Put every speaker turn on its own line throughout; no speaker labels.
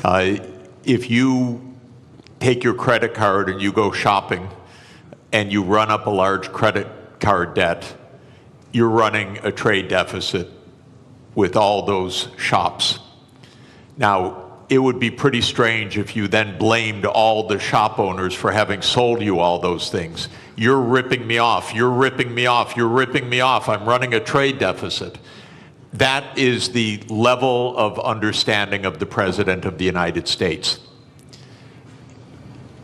If you take your credit card and you go shopping and you run up a large credit card debt, you're running a trade deficit with all those shops. Now, it would be pretty strange if you then blamed all the shop owners for having sold you all those things. You're ripping me off, you're ripping me off, you're ripping me off, I'm running a trade deficit. That is the level of understanding of the President of the United States.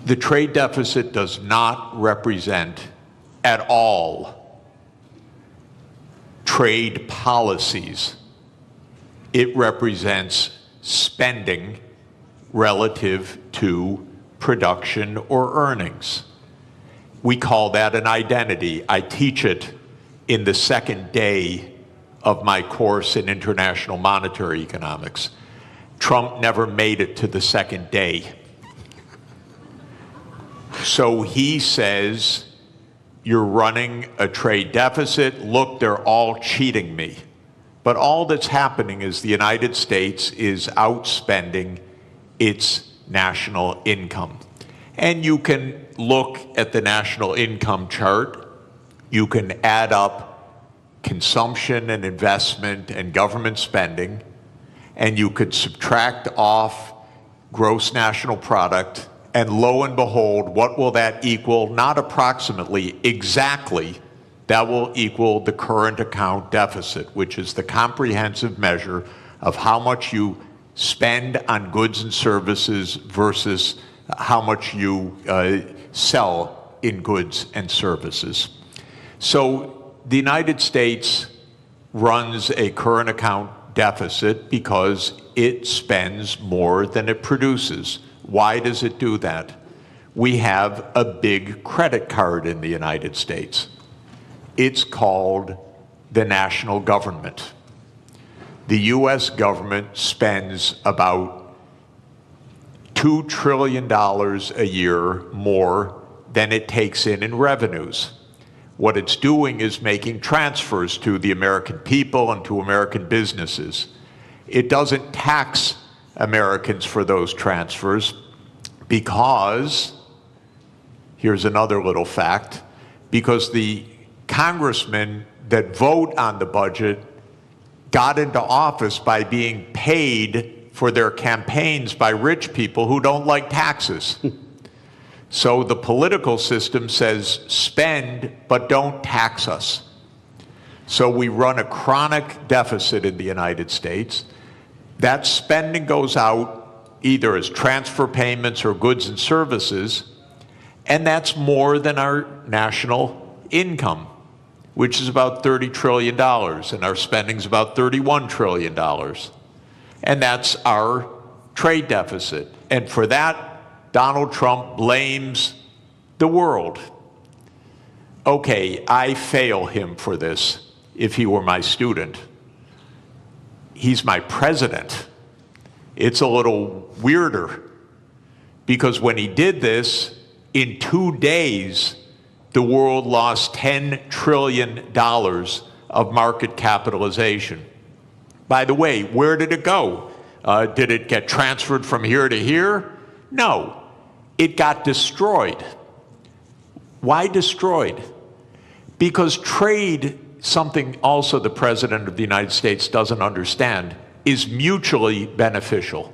The trade deficit does not represent at all trade policies. It represents spending relative to production or earnings. We call that an identity. I teach it in the second day of my course in international monetary economics. Trump never made it to the second day. So he says, you're running a trade deficit. Look, they're all cheating me. But all that's happening is the United States is outspending its national income. And you can look at the national income chart. You can add up consumption and investment and government spending, and you could subtract off gross national product, and lo and behold, what will that equal? Not approximately, exactly. That will equal the current account deficit, which is the comprehensive measure of how much you spend on goods and services versus how much you sell in goods and services. So the United States runs a current account deficit because it spends more than it produces. Why does it do that? We have a big credit card in the United States. It's called the national government. The U.S. government spends about $2 trillion a year more than it takes in revenues. What it's doing is making transfers to the American people and to American businesses. It doesn't tax Americans for those transfers because, here's another little fact, because the congressmen that vote on the budget got into office by being paid for their campaigns by rich people who don't like taxes. So the political system says, spend, but don't tax us. So we run a chronic deficit in the United States. That spending goes out either as transfer payments or goods and services, and that's more than our national income, which is about $30 trillion, and our spending is about $31 trillion. And that's our trade deficit. And for that, Donald Trump blames the world. Okay, I fail him for this if he were my student. He's my president. It's a little weirder because when he did this, in 2 days, the world lost $10 trillion of market capitalization. By the way, where did it go? Did it get transferred from here to here? No. It got destroyed. Why destroyed? Because trade, something also the President of the United States doesn't understand, is mutually beneficial.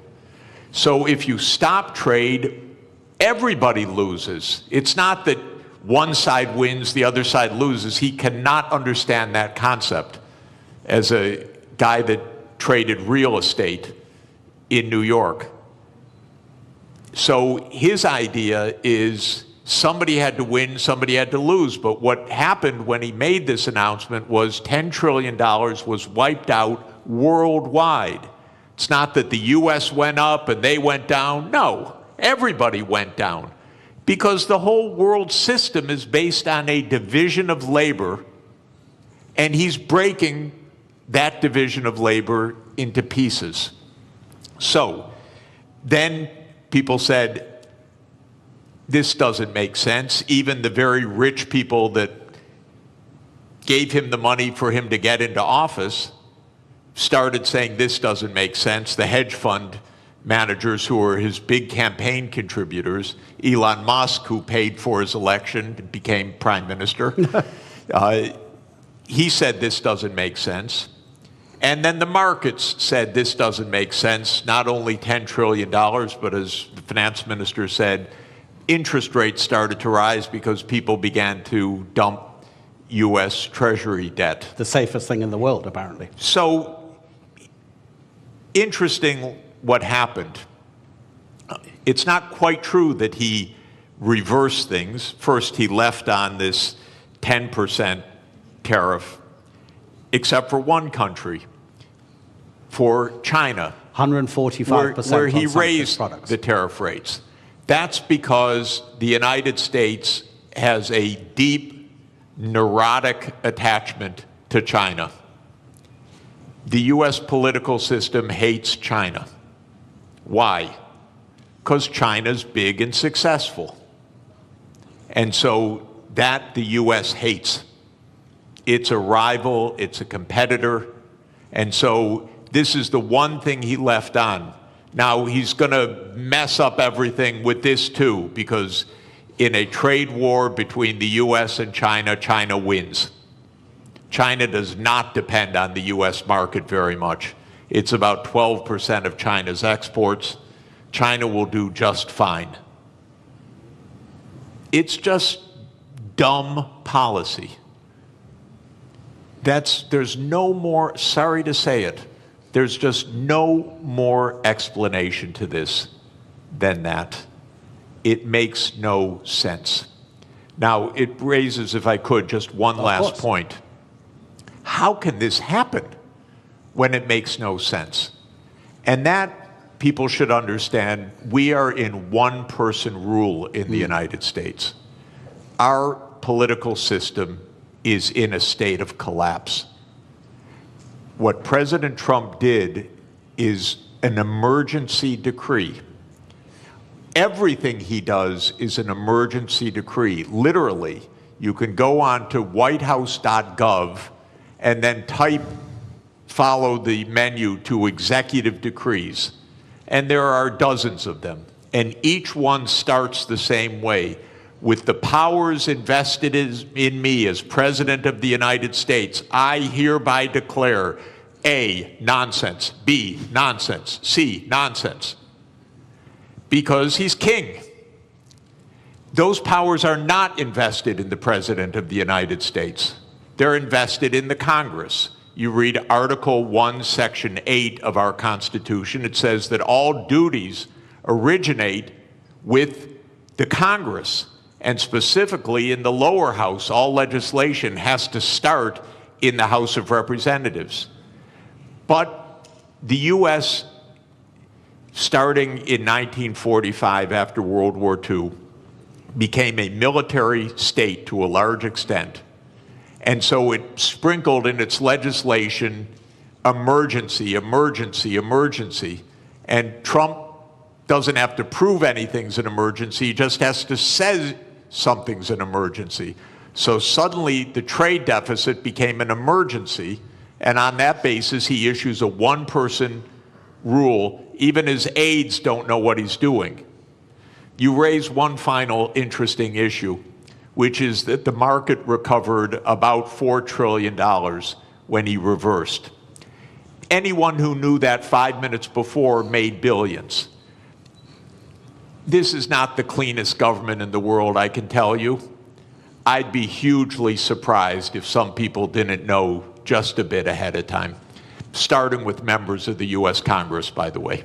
So if you stop trade, everybody loses. It's not that one side wins, the other side loses. He cannot understand that concept as a guy that traded real estate in New York. So his idea is somebody had to win, somebody had to lose. But what happened when he made this announcement was $10 trillion was wiped out worldwide. It's not that the U.S. went up and they went down. No, everybody went down because the whole world system is based on a division of labor, and he's breaking that division of labor into pieces. So then people said, this doesn't make sense. Even the very rich people that gave him the money for him to get into office started saying this doesn't make sense. The hedge fund managers who were his big campaign contributors. Elon Musk, who paid for his election and became prime minister. He said this doesn't make sense. And then the markets said this doesn't make sense. Not only $10 trillion, but as the finance minister said, interest rates started to rise because people began to dump U.S. Treasury debt.
The safest thing in the world, apparently.
So, interesting what happened. It's not quite true that he reversed things. First, he left on this 10% tariff, except for one country, for China,
145%
where he
on some
raised
products.
the tariff rates. That's because the United States has a deep, neurotic attachment to China. The U.S. political system hates China. Why? Because China's big and successful. And so that the U.S. hates. It's a rival, it's a competitor, and so this is the one thing he left on. Now, he's going to mess up everything with this too, because in a trade war between the U.S. and China, China wins. China does not depend on the U.S. market very much. It's about 12% of China's exports. China will do just fine. It's just dumb policy. There's no more, sorry to say it, there's just no more explanation to this than that. It makes no sense. Now, it raises, if I could, just one last point. How can this happen when it makes no sense? And that, people should understand, we are in one-person rule in the United States. Our political system is in a state of collapse. What President Trump did is an emergency decree. Everything he does is an emergency decree. Literally, you can go on to whitehouse.gov and then follow the menu to executive decrees. And there are dozens of them. And each one starts the same way. With the powers invested in me as President of the United States, I hereby declare A, nonsense, B, nonsense, C, nonsense. Because he's king. Those powers are not invested in the President of the United States. They're invested in the Congress. You read Article 1, Section 8 of our Constitution. It says that all duties originate with the Congress. And specifically in the lower house, all legislation has to start in the House of Representatives. But the U.S., starting in 1945 after World War II, became a military state to a large extent. And so it sprinkled in its legislation emergency, emergency, emergency. And Trump doesn't have to prove anything's an emergency, he just has to say something's an emergency. So suddenly the trade deficit became an emergency, and on that basis he issues a one-person rule. Even his aides don't know what he's doing. You raise one final interesting issue, which is that the market recovered about $4 trillion when he reversed. Anyone who knew that 5 minutes before made billions. This is not the cleanest government in the world, I can tell you. I'd be hugely surprised if some people didn't know just a bit ahead of time, starting with members of the U.S. Congress, by the way.